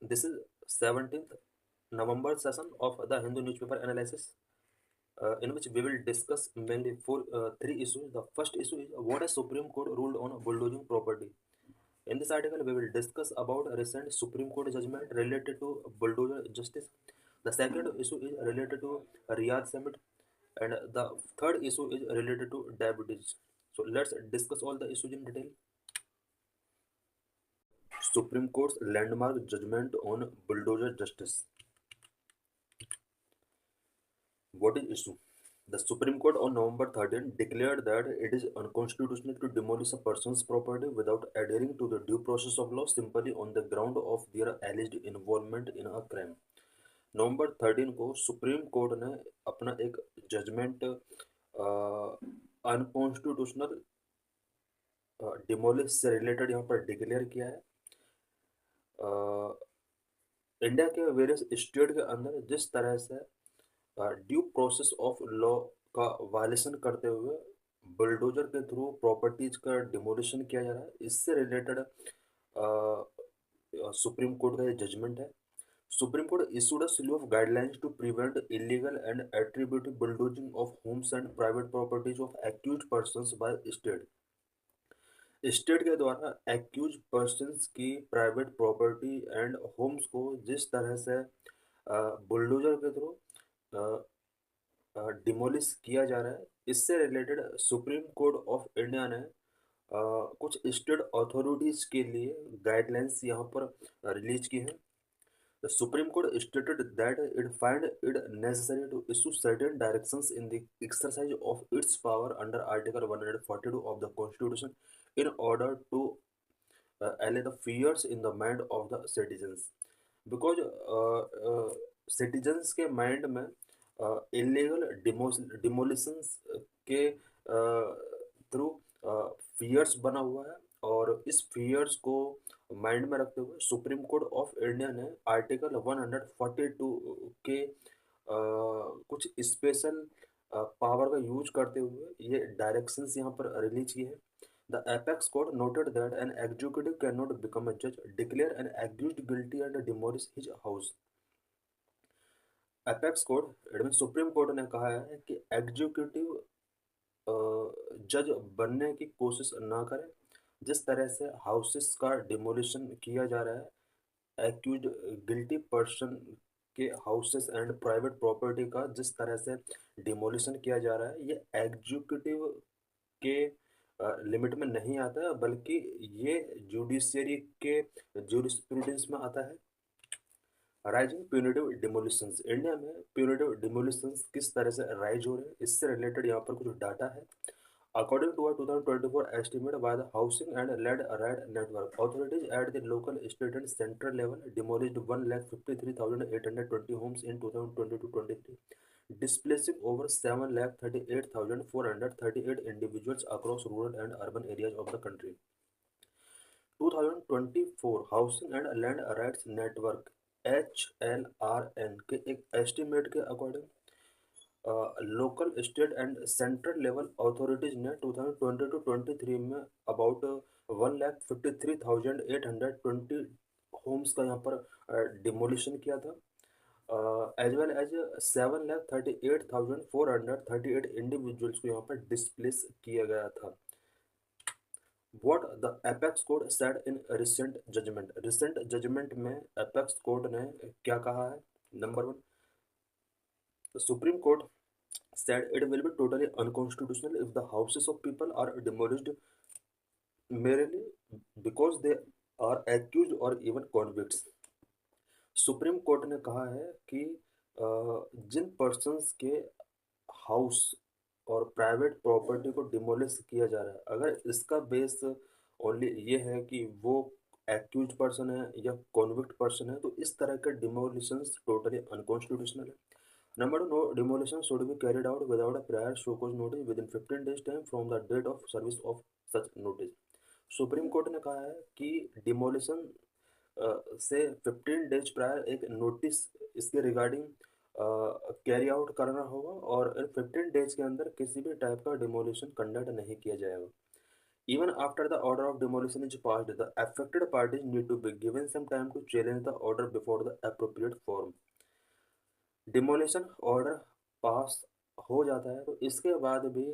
This is 17th November session of the Hindu newspaper analysis, in which we will discuss mainly three issues. The first issue is what a Supreme Court ruled on bulldozing property. In this article, we will discuss about a recent Supreme Court judgment related to bulldozer justice. The second issue is related to Riyadh summit, and the third issue is related to diabetes. So let's discuss all the issues in detail. Supreme Court's landmark judgment on bulldozer justice. What is issue? The Supreme Court on November 13 declared that it is unconstitutional to demolish a person's property without adhering to the due process of law simply on the ground of their alleged involvement in a crime. नवंबर 13 को supreme court ने अपना एक judgement unconstitutional demolish से related यहाँ पर declare किया है। India के वेरियस स्टेट के अंदर जिस तरह से ड्यू प्रोसेस ऑफ लॉ का वायलेशन करते हुए बुलडोजर के थ्रू प्रॉपर्टीज का डिमोलिशन किया जा रहा है, इससे रिलेटेड सुप्रीम कोर्ट का ये जजमेंट है। Supreme court issued a slew of guidelines to prevent illegal and attributive bulldozing of homes and private properties of accused persons by state. State के द्वारा एक्यूज पर्सन्स की प्राइवेट प्रॉपर्टी एंड होम्स को जिस तरह से bulldozer के through demolish किया जा रहा है, इससे related supreme court of India ने कुछ स्टेट अथॉरिटीज़ के लिए गाइडलाइंस यहाँ पर रिलीज की है। The Supreme Court stated that it find it necessary to issue certain directions in the exercise of its power under Article 142 of the Constitution in order to allay the fears in the mind of the citizens. Because citizens के mind में illegal demolitions के through fears बना हुआ है, और इस fears को mind में रखते हुए सुप्रीम कोर्ट ऑफ इंडिया ने आर्टिकल 142 के कुछ स्पेशल पावर का यूज करते हुए ये डायरेक्शंस यहाँ पर रिलीज किए हैं। The apex court noted that an executive can not become a जज, declare an accused guilty and demolish his house. Apex court supreme court ने कहा है कि एग्जीक्यूटिव जज बनने की कोशिश ना करें। जिस तरह से हाउसेस का डिमोलिशन किया जा रहा है, एक्यूज गिल्टी पर्सन के हाउसेस एंड प्राइवेट प्रॉपर्टी का जिस तरह से डिमोलिशन किया जा रहा है, ये एग्जीक्यूटिव के लिमिट में नहीं आता है, बल्कि ये जुडिशियरी के जूरिस्प्रूडेंस में आता है। राइजिंग प्यूनिटिव डिमोलिशंस, इंडिया में प्यूनिटिव डिमोलिशंस किस तरह से राइज हो रहे हैं, इससे रिलेटेड यहाँ पर कुछ डाटा है। According to a 2024 estimate by the Housing and Land Right Network, authorities at the local, state and central level demolished 1,53,820 homes in 2022-23, displacing over 7,38,438 individuals across rural and urban areas of the country. 2024 housing and land rights network HLRN के एक estimate के according local, state and central level authorities ने 2020-23 में about 1,53,820 Holmes का यहाँ पर demolition किया था, एज वेल एज 7,38,438 इंडिविजुअल्स को यहाँ पर डिस्प्लेस किया गया था। What the apex court said in recent judgment. Recent judgment में apex court ने क्या कहा है? Number one, the Supreme Court said it will be totally unconstitutional if the houses of people are demolished merely because they are accused or even convicts. Supreme court ने कहा है कि जिन persons के house और प्राइवेट प्रॉपर्टी को demolish किया जा रहा है, अगर इसका बेस ओनली ये है कि वो एक्यूज पर्सन है या कॉन्विक्ट पर्सन है, तो इस तरह के डिमोलिशंस टोटली अनकॉन्स्टिट्यूशनल है। Number 2, no demolition should be carried out without a prior show cause notice within 15 days time from the date of service of such notice. Supreme court ने कहा है कि डिमोलिशन से 15 days prior एक notice इसके regarding carry out करना होगा, और 15 days के अंदर किसी भी टाइप का डिमोलिशन कंडक्ट नहीं किया जाएगा। Even after the order of demolition is passed, the affected parties need to be given some time to challenge the order before the appropriate forum. Demolition order pass हो जाता है तो इसके बाद भी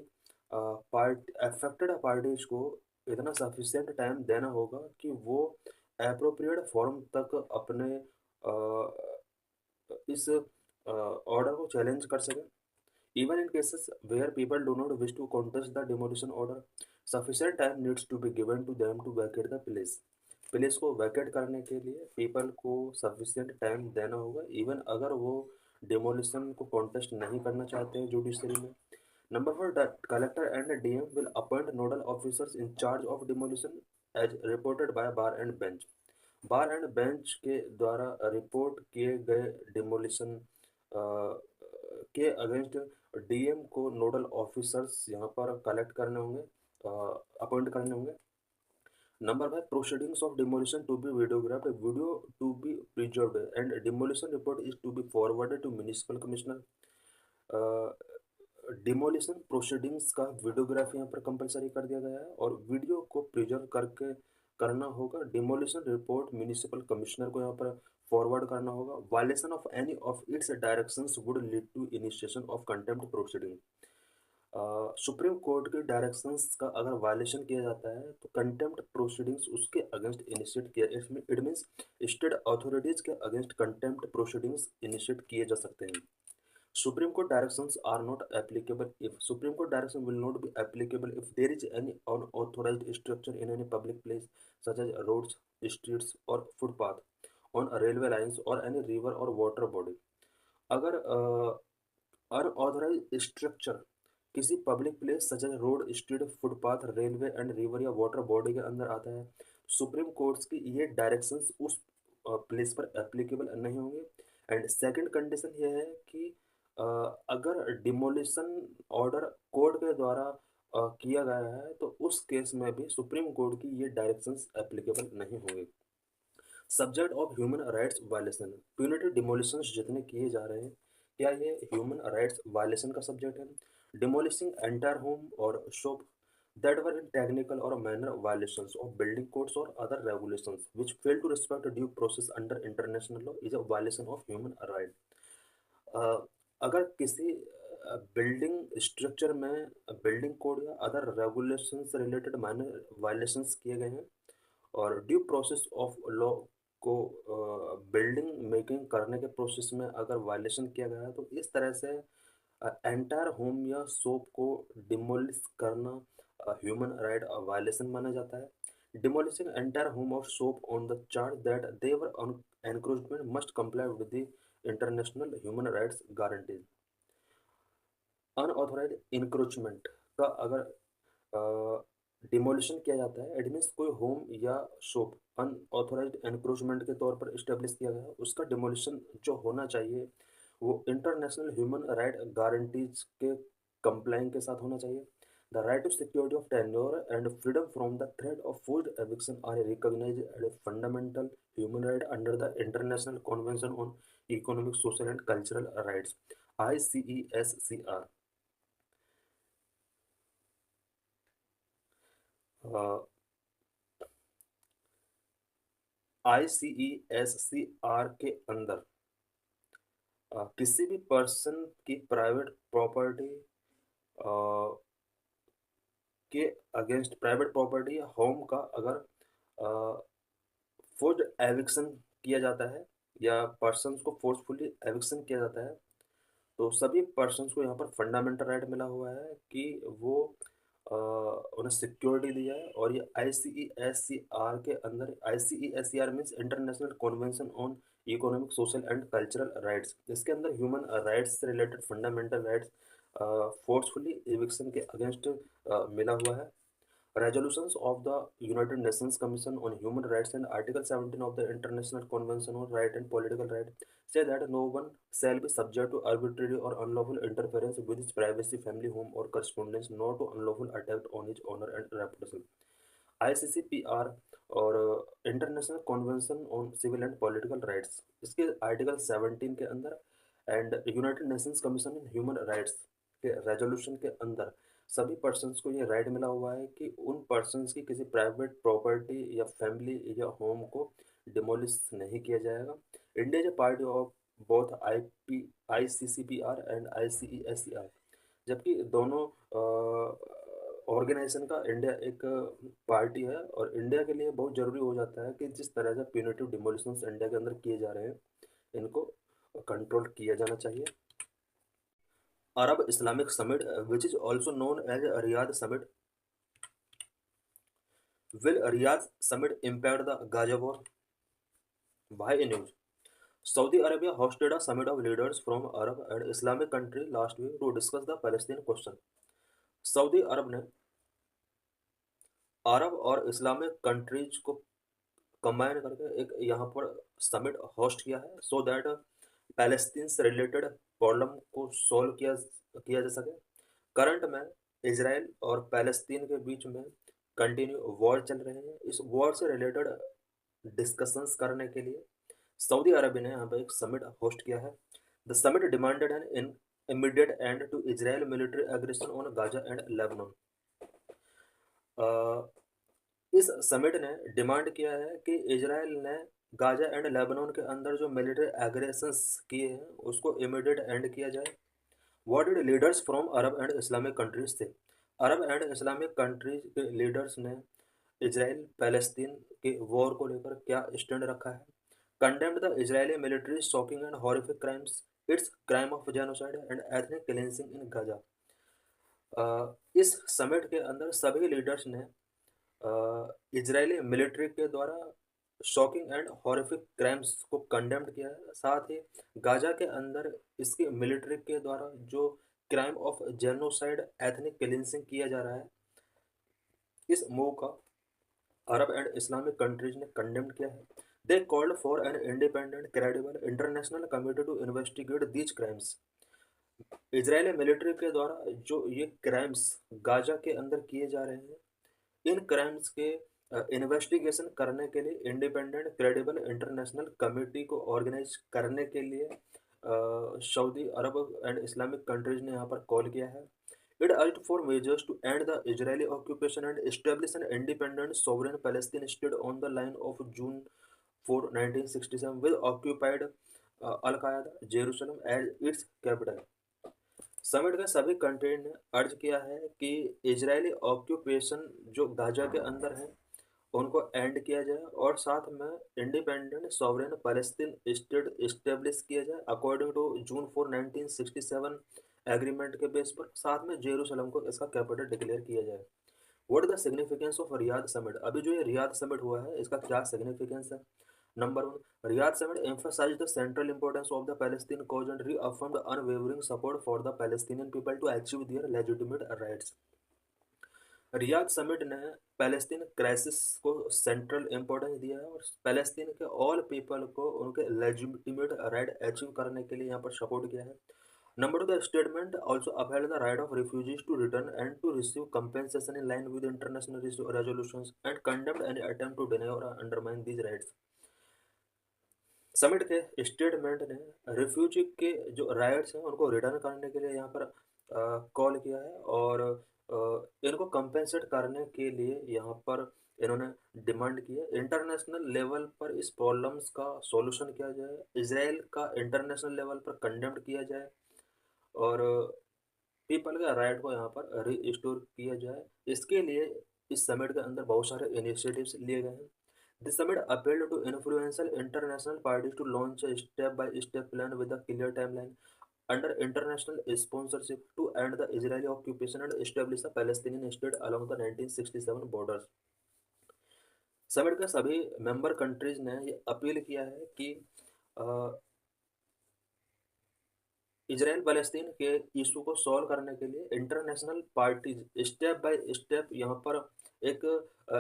पार्ट अफेक्टेड पार्टीज को इतना sufficient time देना होगा कि वो एप्रोप्रिएट फॉर्म तक अपने इस ऑर्डर को चैलेंज कर सकें. Even in cases where people do not wish to contest the demolition order, sufficient time needs to be given to them to vacate the place. Place को वैकेट करने के लिए पीपल को सफिशिएंट टाइम देना होगा इवन अगर वो डिमोलिशन को कॉन्टेस्ट नहीं करना चाहते हैं जुडिशरी में. Number 4, the collector and DM will appoint nodal officers in charge of demolition as reported by Bar and Bench. Bar and Bench के द्वारा रिपोर्ट किए गए डिमोलिशन के अगेंस्ट डीएम को नोडल ऑफिसर्स यहाँ पर कलेक्ट करने होंगे, अपॉइंट करने होंगे. Number 5, proceedings of demolition to be videographed, video to be preserved and demolition report is to be forwarded to municipal commissioner. Demolition proceedings का वीडियोग्राफी यहाँ पर कंपलसरी कर दिया गया है और वीडियो को प्रिजर्व करके करना होगा. डिमोलिशन रिपोर्ट म्युनिसिपल कमिश्नर को यहाँ पर फॉरवर्ड करना होगा. Violation of any of its directions would lead to initiation of contempt proceeding. Supreme court के डायरेक्शंस का अगर वायलेशन किया जाता है तो कंटेम्प्ट प्रोसीडिंग्स उसके अगेंस्ट इनिशिएट किया. इट मीन्स स्टेट अथॉरिटीज के अगेंस्ट कंटेम्प्ट प्रोसीडिंग्स इनिशिएट किए जा सकते हैं. Supreme Court directions are not applicable if Supreme Court direction will not be applicable if there is any unauthorized structure in any public place such as roads, streets or footpath on railway lines or any river or water body. अगर unauthorise structure किसी public place such as road, street, footpath, railway and river या water body के अंदर आता है, supreme courts की ये directions उस प्लेस पर एप्लीकेबल नहीं होंगे. एंड सेकंड कंडीशन ये है कि अगर डिमोलिशन ऑर्डर कोर्ट के द्वारा किया गया है तो उस केस में भी सुप्रीम कोर्ट की ये डायरेक्शंस एप्लीकेबल नहीं होंगे. Subject of human rights violation, punitive demolitions जितने किए जा रहे हैं क्या ये ह्यूमन राइट्स वायलेशन का सब्जेक्ट है? डिमोलिशिंग एंटायर होम और shop that were in technical or manner violations of building codes or other regulations which fail to respect due process under international law is a violation of human right. अगर किसी building structure में building code या other regulations से related minor violations किए गए हैं और due process of law को बिल्डिंग मेकिंग करने के प्रोसेस में अगर वायलेशन किया गया है तो इस तरह से एंटायर होम या शॉप को डिमोलिश करना ह्यूमन राइट वायलेशन माना जाता है. डिमोलिशिंग एंटायर होम और shop on the charge that they were encroachment must comply with the international human rights guarantees. Unauthorise encroachment का अगर डिमोलिशन किया जाता है इट मीन्स कोई होम या शॉप अनऑथोराइज एनक्रोचमेंट के तौर पर इस्टेब्लिश किया गया है, उसका डिमोलिशन जो होना चाहिए वो इंटरनेशनल ह्यूमन राइट गारंटीज के कंप्लाइंग के साथ होना चाहिए. The right to security of tenure and freedom from the threat of forced eviction are recognized as fundamental human right under the international convention on economic, social and cultural rights ICESCR. ICESCR के अंदर किसी भी person की private property के against private property या home का अगर forced eviction किया जाता है या पर्सन्स को फोर्सफुली एविक्शन किया जाता है तो सभी पर्सन्स को यहाँ पर फंडामेंटल राइट मिला हुआ है कि वो उन्हें सिक्योरिटी दी जाए. और ये ICESCR के अंदर ICESCR means international convention on economic, social and cultural rights. इसके अंदर ह्यूमन राइट्स से related fundamental rights forcefully eviction के अगेंस्ट मिला हुआ है. Resolutions of the United Nations Commission on Human Rights and Article 17 of the International Convention on Right and Political Right say that no one shall be subject to arbitrary or unlawful interference with his privacy, family, home, or correspondence, nor to unlawful attack on his honor and reputation. ICCPR और international convention on civil and political rights इसके article 17 के अंदर and United Nations commission in human rights के resolution के अंदर सभी persons को ये राइट मिला हुआ है कि उन पर्सन्स की किसी प्राइवेट प्रॉपर्टी या फैमिली या होम को डिमोलिश नहीं किया जाएगा। India is a party of both ICCPR and ICESCR, जबकि दोनों ऑर्गेनाइजेशन का इंडिया एक पार्टी है, और इंडिया के लिए बहुत ज़रूरी हो जाता है कि जिस तरह से प्यूनिटिव डिमोलिशंस इंडिया के अंदर किए जा रहे हैं, इनको कंट्रोल किया जाना चाहिए। Arab Islamic summit, which is also known as Riyadh summit, will Riyadh summit impact the Gaza war? Why in news? Saudi Arabia hosted a summit of leaders from Arab and Islamic countries last week to discuss the Palestine question. सऊदी अरब ने अरब और Islamic countries को combine करके एक यहाँ पर समिट होस्ट किया है, सो दैट पैलेस्टीन से रिलेटेड प्रॉब्लम को सॉल्व किया जा सके। करंट में इसराइल और पैलेस्तीन के बीच में कंटिन्यू वॉर चल रहे हैं। इस वॉर से रिलेटेड डिस्कशंस करने के लिए सऊदी अरब ने यहाँ पर एक समिट होस्ट किया है। The summit demanded an immediate end to Israel military aggression on Gaza and Lebanon. इस समिट ने डिमांड किया है कि इजराइल ने गाजा एंड लेबनान के अंदर जो मिलिट्री एग्रेशंस किए हैं उसको इमीडिएट एंड किया जाए। What did leaders from Arab and Islamic countries थे? अरब एंड इस्लामिक कंट्रीज के लीडर्स ने इजराइल पैलेस्तीन के वॉर को लेकर क्या स्टैंड रखा है? Condemned the Israeli military shocking and horrific crimes, it's crime of genocide and ethnic cleansing in Gaza. इस समिट के अंदर सभी लीडर्स ने इजरायली मिलिट्री के द्वारा शॉकिंग एंड हॉरिफिक क्राइम्स को कंडेम्ड किया है। साथ ही गाजा के अंदर इसकी मिलिट्री के द्वारा जो crime of genocide ethnic cleansing किया जा रहा है, इस मूव का अरब एंड इस्लामिक कंट्रीज ने कंडेम्ड किया है। They called for an independent credible international committee to investigate these crimes. Israeli military के द्वारा जो ये क्राइम्स गाजा के अंदर किए जा रहे हैं, इन क्राइम्स के इन्वेस्टिगेशन करने के लिए इंडिपेंडेंट क्रेडिबल इंटरनेशनल कमेटी को ऑर्गेनाइज करने के लिए Saudi Arabia and Islamic countries ने यहाँ पर कॉल किया है। It urged for measures to end the Israeli occupation and establish an independent sovereign Palestine state on the line of June 4, 1967 with occupied al Qaeda Jerusalem as its capital. Summit के सभी country ने अर्ज किया है कि Israeli occupation जो Gaza के अंदर है उनको एंड किया जाए, और साथ में independent sovereign Palestine state establish किया जाए अकॉर्डिंग टू जून 4, 1967 एग्रीमेंट के बेस पर। साथ में जेरूसलम को इसका कैपिटल डिक्लेयर किया जाए। What the significance of Riyadh summit? अभी जो ये रियाद समिट हुआ है इसका क्या सिग्निफिकेंस है? Number 1, Riyadh Summit emphasized the central importance of the Palestine cause and reaffirmed unwavering support for the Palestinian people to achieve their legitimate rights. Riyadh summit ने Palestine crisis को central importance दिया है और Palestine के all people को उनके legitimate right achieve करने के लिए यहाँ पर सपोर्ट किया है। Number 2, the statement also upheld the right of refugees to return and to receive compensation in line with international resolutions and condemned any attempt to deny or undermine these rights. Summit के statement ने refugee के जो rights हैं उनको return करने के लिए यहाँ पर कॉल किया है, और इनको कंपेंसेट करने के लिए यहाँ पर इन्होंने डिमांड की है इंटरनेशनल लेवल पर इस प्रॉब्लम्स का सॉल्यूशन किया जाए, इजराइल का इंटरनेशनल लेवल पर कंडेम्ड किया जाए, और पीपल के राइट को यहाँ पर रिस्टोर किया जाए। इसके लिए इस समिट के अंदर बहुत सारे इनिशिएटिव्स लिए गए हैं। The summit appealed to influential international parties to launch a step-by-step plan with a clear timeline under international sponsorship to end the Israeli occupation and establish a Palestinian state along the 1967 borders. Summit के सभी member countries ने ये appeal किया है कि Israel Palestine के issue को solve करने के लिए international parties step by step यहाँ पर एक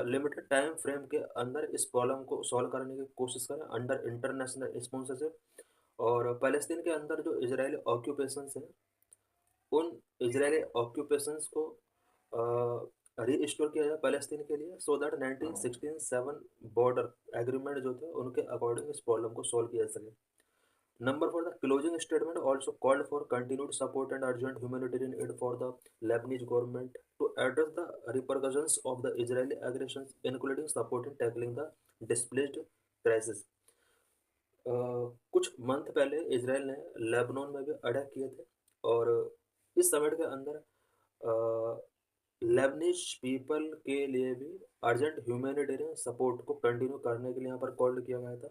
लिमिटेड टाइम फ्रेम के अंदर इस प्रॉब्लम को सॉल्व करने की कोशिश करें अंडर इंटरनेशनल स्पॉन्सरशिप, और पैलेस्तीन के अंदर जो इजरायली ऑक्यूपेशंस हैं उन इजरायली ऑक्यूपेशंस को रीस्टोर किया जाए पैलेस्तीन के लिए, सो दैट 1967 बॉर्डर एग्रीमेंट जो थे उनके अकॉर्डिंग इस प्रॉब्लम को सॉल्व किया जा सके। Number 4, the closing statement also called for continued support and urgent humanitarian aid for the Lebanese government to address the repercussions of the Israeli aggressions, including support in tackling the displaced crisis. कुछ month पहले Israel ने Lebanon में भी attack किए थे, और इस summit के अंदर लेबनीज पीपल के लिए भी अर्जेंट ह्यूमैनिटेरियन सपोर्ट को कंटिन्यू करने के लिए यहाँ पर कॉल किया गया था।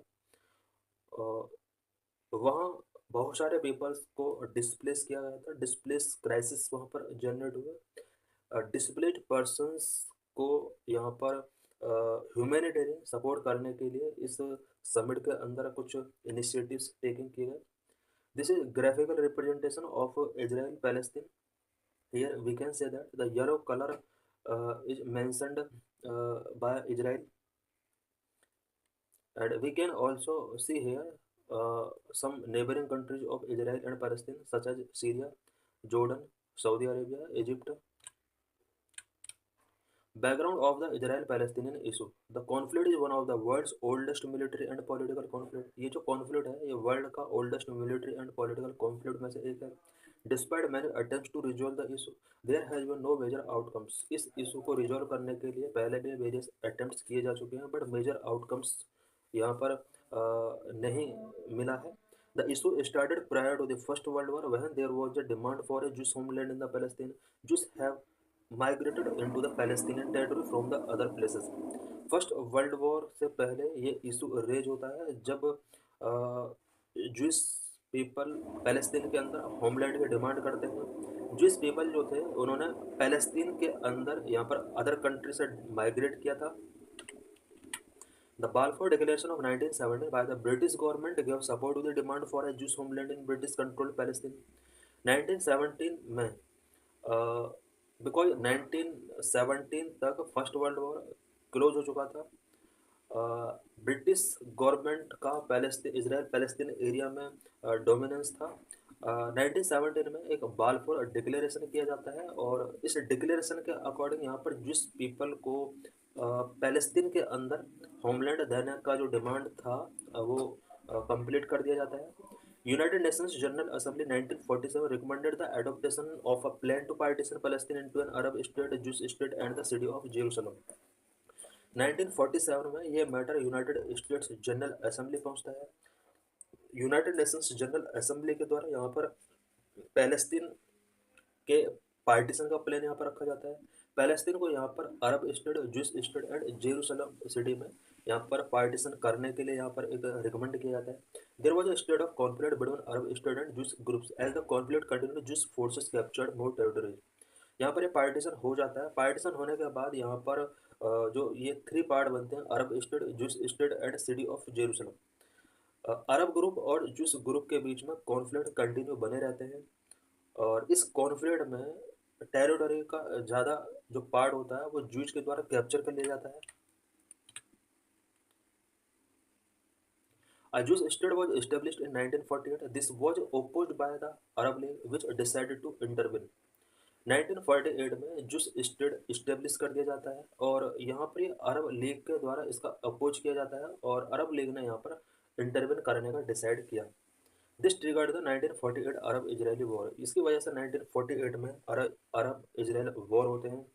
वहाँ बहुत सारे पीपल्स को डिस्प्लेस किया गया था, डिस्प्लेस क्राइसिस वहाँ पर जनरेट हुए। डिस्प्लेस्ड पर्सन्स को यहाँ पर ह्यूमैनिटेरियन सपोर्ट करने के लिए इस समिट के अंदर कुछ इनिशिएटिव्स टेकिंग किए गए। This is graphical representation of Israel Palestine. Here we can say that the yellow colour is mentioned by Israel, and we can also see here some neighboring countries of Israel and Palestine such as Syria, Jordan, Saudi Arabia, Egypt. Background of the Israel-Palestinian issue. The conflict is one of the world's oldest military and political conflict. ये जो conflict है ये world का oldest military and political conflict में से एक है। Despite many attempts to resolve the issue, there has been no major outcomes. इस issue को resolve करने के लिए पहले भी various attempts किए जा चुके हैं, but major outcomes यहाँ पर नहीं मिला है। The issue started prior to the First World War when there was a demand for a Jewish homeland in the Palestine. Jews have migrated into the Palestinian territory from the other places. First world war से पहले ये issue raise होता है जब juice people Palestine के अंदर homeland की demand करते हैं। जूस पीपल जो थे उन्होंने पैलेस्तीन के अंदर यहाँ पर अदर कंट्री से माइग्रेट किया था। The Balfour Declaration of 1970 by the British government gave support to the demand for a Jewish homeland in British-controlled Palestine. 1917 में बिकॉज 1917 तक फर्स्ट वर्ल्ड वॉर क्लोज हो चुका था, ब्रिटिश गवर्नमेंट का इसराइल पैलेस्तीन एरिया में dominance था। 1917 में एक बालफोर डिक्लेरेशन किया जाता है, और इस डिक्लेरेशन के अकॉर्डिंग यहाँ पर जिस पीपल को पैलेस्तीन के अंदर होमलैंड देने का जो डिमांड था वो कंप्लीट कर दिया जाता है। United Nations General Assembly 1947 recommended the adoption of a plan to partition Palestine into an Arab state, Jewish state, and the city of Jerusalem. 1947 में ये matter United states general assembly पहुंचता है। यूनाइटेड नेशंस जनरल असेंबली के द्वारा यहाँ पर Palestine के partition का प्लान यहाँ पर रखा जाता है। पैलेस्तीन को यहाँ पर Arab state, Jewish state and Jerusalem city में यहाँ पर पार्टीशन करने के लिए यहाँ पर एक रिकमेंड किया जाता है। There was a state of conflict between Arab state and Jewish groups as the conflict continued, Jewish forces captured more territories. यहाँ पर ये पार्टीशन हो जाता है। पार्टीशन होने के बाद यहाँ पर जो ये 3 पार्ट बनते हैं, Arab state, Jewish state and city of Jerusalem. Arab group और ज्यूइश ग्रुप के बीच में कॉन्फ्लिक्ट कंटिन्यू बने रहते हैं, और इस कॉन्फ्लिक्ट में टेरिटरी का ज़्यादा जो पार्ट होता है वो ज्यूज के द्वारा कैप्चर कर लिया जाता है। A Jewish state was established in 1948. This was opposed by the Arab League, which decided to intervene. 1948 में जूस स्टेट इस्टेब्लिश कर दिया जाता है, और यहाँ पर अरब लीग के द्वारा इसका अपोज किया जाता है, और अरब लीग ने यहाँ पर इंटरवेन करने का डिसाइड किया। This triggered the 1948 Arab Israeli war. इसकी वजह से 1948 में अरब इजरायल वॉर होते हैं।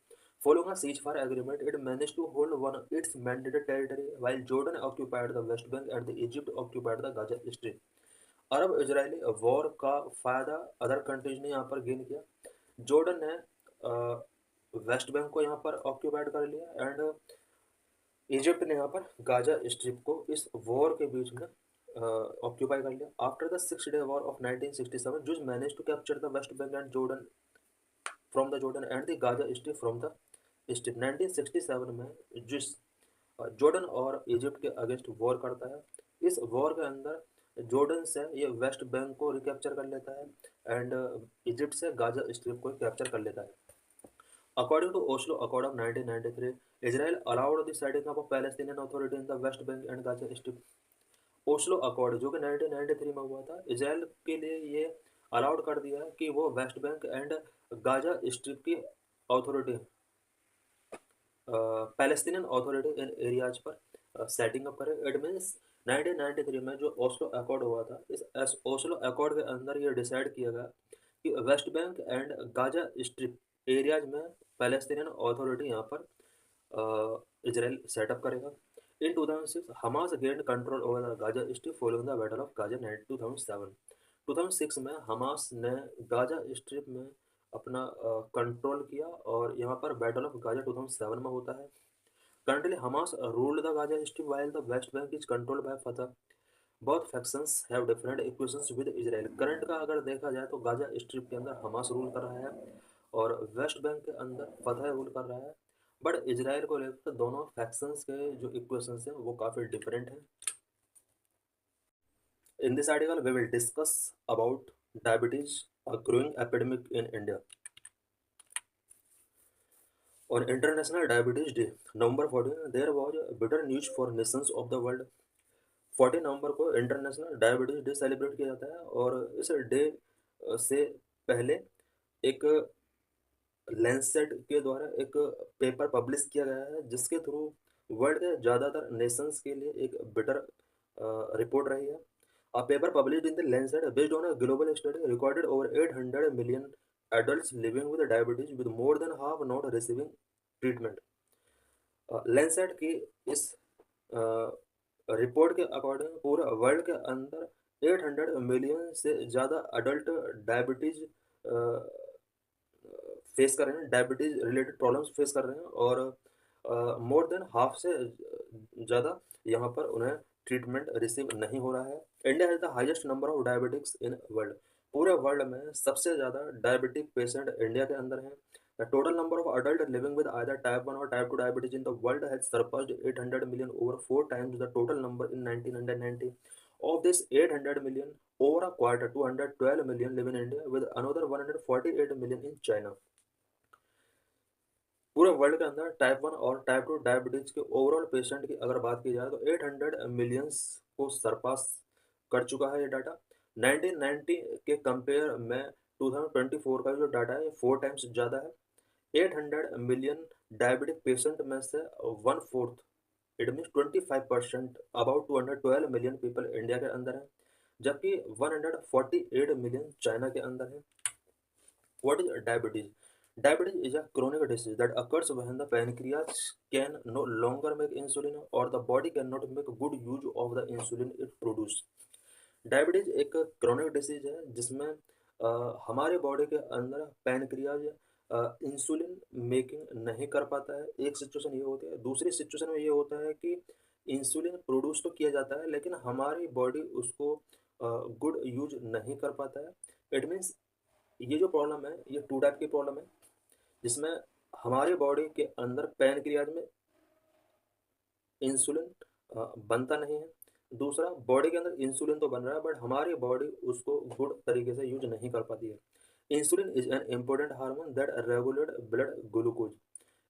Following a ceasefire agreement, it managed to hold one of its mandated territory, while Jordan occupied the West Bank and the Egypt occupied the Gaza Strip. Arab Israeli war का फायदा other countries ने यहाँ पर gain किया। Jordan ने West Bank को यहाँ पर ऑक्यूपाइड कर लिया, एंड इजिप्ट ने यहाँ पर गाजा स्ट्रिप को इस वॉर के बीच में ऑक्यूपाई कर लिया। After the 6 day war of 1967, Jews managed to capture the West Bank and Jordan from the Jordan and the Gaza Strip from the Strip. 1967 में जिस जॉर्डन और इजिप्ट के अगेंस्ट वॉर करता है। इस वॉर के अंदर जॉर्डन से ये वेस्ट बैंक को रिकैप्चर कर लेता है, एंड इजिप्ट से गाजा स्ट्रिप को कैप्चर कर लेता है। According to Oslo Accord of 1993, Israel allowed the setting up of Palestinian Authority in the West Bank and Gaza Strip. Oslo accord जो कि 1993 में हुआ था, इसराइल के लिए ये अलाउड कर दिया कि वो West Bank and Gaza strip की अथॉरिटी, पैलेस्टीनियन अथॉरिटी इन एरियाज पर सेटिंग अप करे। इट मीन्स 1993 में जो ओस्लो अकॉर्ड हुआ था, इस ओस्लो अकॉर्ड के अंदर ये डिसाइड किया गया कि waste Bank and Gaza strip areas में पैलेस्टीनियन अथॉरिटी यहाँ पर इसराइल सेटअप करेगा। इन 2006 Hamas gained control over the Gaza strip following the battle of Gaza 2007। 2006 में हमास ने गाजा स्ट्रिप में अपना कंट्रोल किया और यहाँ पर बैटल ऑफ गाजा 2007 में होता है। Currently, Hamas ruled the Gaza Strip while the West Bank is controlled by Fatah. Both factions have different equations with Israel. Current का अगर देखा जाए तो गाजा स्ट्रिप के अंदर हमास रूल कर रहा है और वेस्ट बैंक के अंदर फतह रूल कर रहा है। बट इजराइल को लेकर दोनों फैक्शंस के जो इक्वेशंस हैं वो काफ़ी डिफरेंट हैं। In this article we will discuss about diabetes, a growing epidemic in India. On International Diabetes Day, November 14, there was bitter news for nations of the world. 14 नवंबर को इंटरनेशनल डायबिटीज डे सेलिब्रेट किया जाता है और इस day से पहले एक Lancet के द्वारा एक पेपर पब्लिश किया गया है जिसके थ्रू वर्ल्ड के ज़्यादातर नेशंस के लिए एक बिटर रिपोर्ट रही है। A paper published in the Lancet based on a global study recorded over 800 million adults living with diabetes with more than half not receiving treatment. Lancet की इस report के अकॉर्डिंग पूरे world के अंदर 800 million से ज़्यादा अडल्ट डायबिटीज़ फेस कर रहे हैं, डायबिटीज़ रिलेटेड प्रॉब्लम्स फेस कर रहे हैं और मोर देन हाफ से ज़्यादा यहाँ पर उन्हें ट्रीटमेंट रिसीव नहीं हो रहा है। India has the highest number of diabetics in world. पूरे वर्ल्ड में सबसे ज़्यादा डायबिटिक पेशेंट इंडिया के अंदर हैं। The total number of adults living with either type 1 or type 2 diabetes in the world has surpassed 800 million, over 4 times the total number in 1990. Of this 800 million, over a quarter, 212 million live in India, with another 148 million in China. पूरे world के अंदर type 1 और type 2 diabetes के overall patient की अगर बात की जाए तो 800 मिलियंस को सरपास कर चुका है ये डाटा। 1990 के कंपेयर में 2024 का जो डाटा है ये 4 टाइम्स ज़्यादा है। 800 मिलियन डायबिटिक पेशेंट में से 1/4, it means 25%, about 212 million people India के अंदर है, जबकि 148 मिलियन चाइना के अंदर है। What is diabetes? Diabetes is a chronic disease that occurs when the pancreas can no longer make insulin or the body cannot make good use of the insulin it produces. Diabetes एक chronic disease है जिसमें हमारे body के अंदर pancreas insulin making नहीं कर पाता है। एक सिचुएशन ये होती है। दूसरी सिचुएशन में ये होता है कि इंसुलिन प्रोड्यूस तो किया जाता है लेकिन हमारी बॉडी उसको गुड यूज नहीं कर पाता है। इट मीन्स ये जो प्रॉब्लम है ये 2 टाइप की प्रॉब्लम है जिसमें हमारे बॉडी के अंदर पैनक्रियाज में इंसुलिन बनता नहीं है। दूसरा, बॉडी के अंदर इंसुलिन तो बन रहा है बट हमारी बॉडी उसको गुड तरीके से यूज नहीं कर पाती है। Insulin is an important hormone that regulate blood glucose.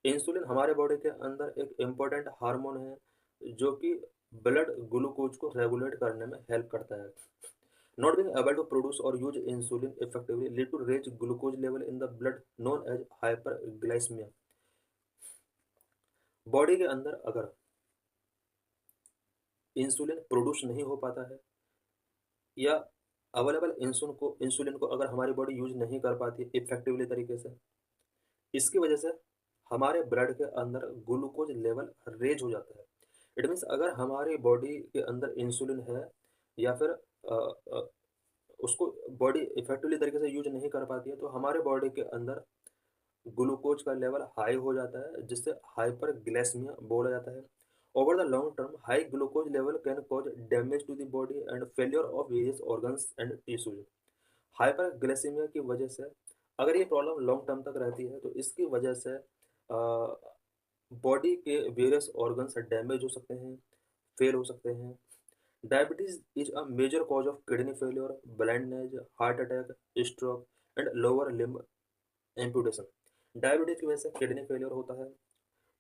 Insulin हमारे बॉडी के अंदर एक इम्पोर्टेंट हार्मोन है जो कि ब्लड ग्लूकोज को रेगुलेट करने में हेल्प करता है। Not being able to produce or use insulin effectively lead to raised glucose level in the blood known as hyperglycemia. Body के अंदर अगर इंसुलिन प्रोड्यूस नहीं हो पाता है या अवेलेबल इंसुलिन को अगर हमारी बॉडी यूज नहीं कर पाती इफेक्टिवली तरीके से, इसकी वजह से हमारे ब्लड के अंदर ग्लूकोज लेवल रेज हो जाता है। इट मीन्स अगर हमारी बॉडी के अंदर इंसुलिन है या फिर उसको बॉडी इफेक्टिवली तरीके से यूज नहीं कर पाती है तो हमारे बॉडी के अंदर ग्लूकोज का लेवल हाई हो जाता है जिससे हाइपरग्लाइसेमिया बोला जाता है। Over the long term high glucose level can cause damage to the body and failure of various organs and tissues. Hyperglycaemia की वजह से अगर ये प्रॉब्लम लॉन्ग टर्म तक रहती है तो इसकी वजह से बॉडी के वेरियस ऑर्गन्स डैमेज हो सकते हैं, फेल हो सकते हैं। Diabetes is a major cause of kidney failure, blindness, heart attack, stroke and lower limb amputation. Diabetes की वजह से किडनी फेलियर होता है,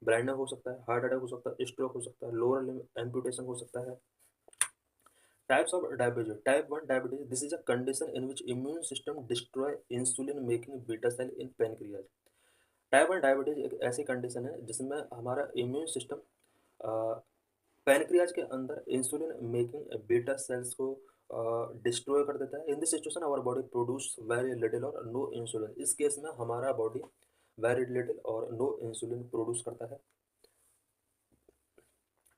ब्लाइंडनेस हो सकता है, हार्ट अटैक हो सकता है, स्ट्रोक हो सकता है, लोअर लिम्ब एम्पुटेशन हो सकता है। Types of diabetes. Type 1 diabetes, this is a condition in which immune system destroy insulin making beta cell in pancreas. Type 1 diabetes एक ऐसी कंडीशन है जिसमें हमारा इम्यून सिस्टम पैनक्रियाज के अंदर इंसुलिन मेकिंग बीटा सेल्स को डिस्ट्रॉय कर देता है। In this situation our body produce very little और नो इंसुलिन। इस केस में हमारा बॉडी वेरी लिटिल और नो इंसुलिन प्रोड्यूस करता है।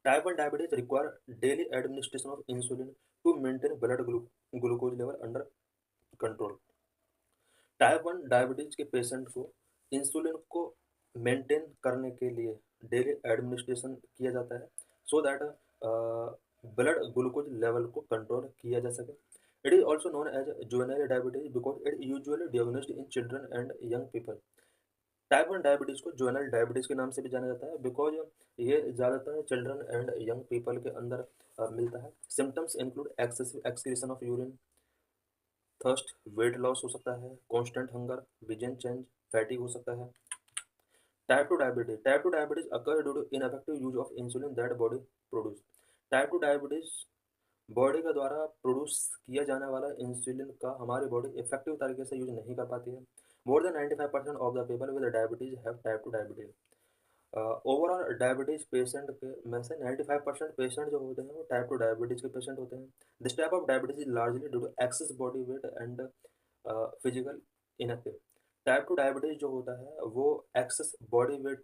Type 1 diabetes require daily administration of insulin to maintain blood glucose level under control. Type 1 diabetes के patient को insulin को मेंटेन करने के लिए डेली एडमिनिस्ट्रेशन किया जाता है, so that blood glucose level को कंट्रोल किया जा सके। It is also known as juvenile diabetes because it usually diagnosed in children and young people. Type 1 diabetes को जुवेनाइल डायबिटीज के नाम से भी जाना जाता है बिकॉज ये ज़्यादातर चिल्ड्रन एंड यंग पीपल के अंदर मिलता है। Symptoms include excessive excretion of urine, thirst, weight loss हो सकता है, constant hunger, vision change, fatigue हो सकता है। Type 2 diabetes occur due to ineffective use of insulin that body produce. Type 2 diabetes body के द्वारा प्रोड्यूस किया जाने वाला इंसुलिन का हमारी बॉडी इफेक्टिव तरीके से यूज नहीं कर पाती है। More than 95% of the people with diabetes have type 2 diabetes. Overall diabetes patient के में से 95% पेशेंट जो होते हैं वो टाइप 2 डायबिटीज के पेशेंट होते हैं। This type of diabetes is largely due to excess body weight and physical inactive. Type 2 diabetes जो होता है वो एक्सेस बॉडी वेट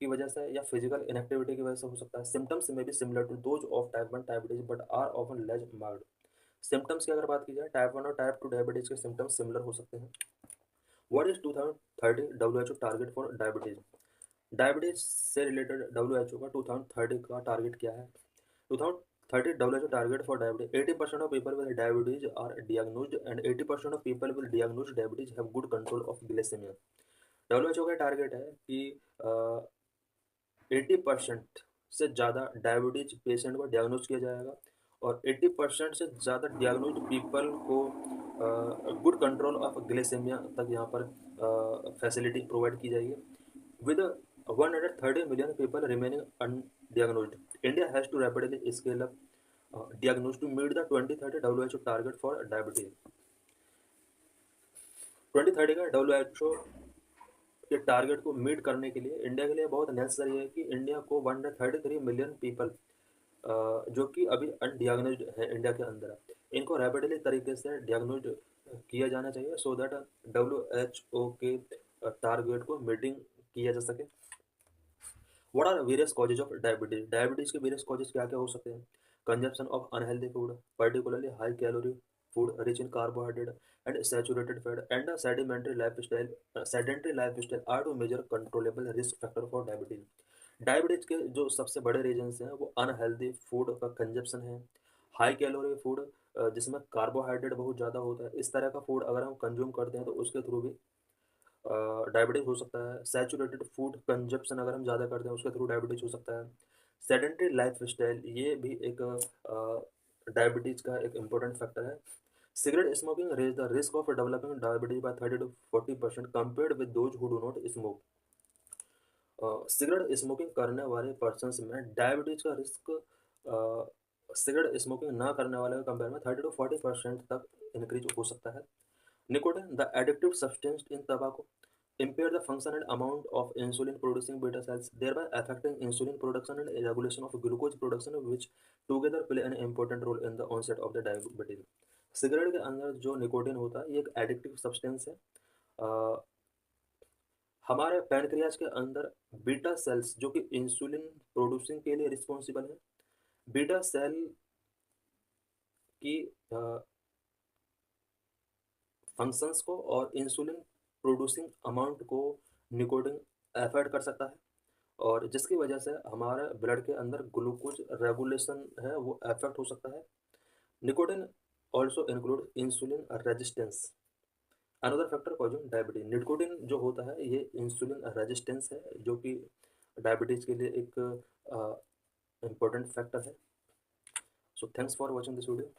की वजह से या फिजिकल इनएक्टिविटी की वजह से हो सकता है। सिम्टम्स में भी similar to those of type 1 diabetes but are often less marked. Symptoms की अगर बात की जाए टाइप 1 और टाइप 2 डायबिटीज के सिम्टम्स सिमिलर हो सकते हैं। What is 2030 WHO target for diabetes? Diabetes से रिलेटेड WHO का 2030 का टारगेट क्या है? 2030 WHO target for diabetes 80% of people with diabetes are diagnosed and 80% of people with diagnosed diabetes have good control of glycaemia. WHO का target है कि 80% से ज़्यादा डायबिटीज पेशेंट को डिagनोज किया जाएगा और 80% से ज़्यादा डिagनोज पीपल को गुड कंट्रोल ऑफ ग्लाइसेमिया तक यहाँ पर फैसिलिटी प्रोवाइड की जाएगी। With 130 million people remaining undiagnosed, India has to rapidly scale up diagnosis to meet the 2030 WHO target for diabetes. 2030 का WHO के टारगेट को मीट करने के लिए इंडिया के लिए बहुत नेसेसरी है कि इंडिया को 133 मिलियन पीपल जो कि अभी अनडियाग्नोज्ड है इंडिया के अंदर, इनको रैपिडली तरीके से डियाग्नोज किया जाना चाहिए सो दैट WHO के टारगेट को मीटिंग किया जा सके। What are various causes of diabetes? Diabetes के वेरियस कॉजेज क्या क्या हो सकते हैं? Consumption of unhealthy food, particularly high calorie food rich in carbohydrate and saturated fat and sedentary lifestyle are two major controllable risk factor for diabetes. Diabetes के जो सबसे बड़े रीजन्स हैं वो अनहेल्दी फूड का कंजप्शन है, हाई कैलोरी फूड जिसमें carbohydrate बहुत ज़्यादा होता है, इस तरह का फूड अगर हम कंज्यूम करते हैं तो उसके थ्रू भी डायबिटीज़ हो सकता है। सैचुरेटेड फूड कंजप्शन अगर हम ज़्यादा करते हैं उसके थ्रू डायबिटीज़ हो सकता है। सेडेंटरी लाइफ स्टाइल ये भी एक डायबिटीज़ का एक इम्पोर्टेंट फैक्टर है। Cigarette smoking raise the risk of developing diabetes by 30 to 40% compared with those who do not smoke. Cigarette smoking करने वाले पर्सनस में डायबिटीज का रिस्क सिगरेट स्मोकिंग ना करने वाले के कंपेयर में 30 to 40% तक इंक्रीज हो सकता है। Nicotine, the addictive substance in tobacco, impair the function and amount of insulin-producing beta cells, thereby affecting insulin production and regulation of glucose production, which together play an important role in the onset of the diabetes. Cigarette के अंदर जो nicotine होता है ये एक addictive substance है। हमारे pancreas के अंदर बीटा सेल्स जो कि इंसुलिन प्रोड्यूसिंग के लिए रिस्पॉन्सिबल है, बीटा सेल की फंक्शंस को और इंसुलिन प्रोड्यूसिंग अमाउंट को निकोटिन अफेक्ट कर सकता है और जिसकी वजह से हमारे ब्लड के अंदर ग्लूकोज रेगुलेशन है वो अफेक्ट हो सकता है। Nicotine also include insulin resistance, another factor causing diabetes. Nicotine जो होता है ये इंसुलिन रेजिस्टेंस है जो कि डायबिटीज के लिए एक इम्पोर्टेंट फैक्टर है। So thanks for watching this video.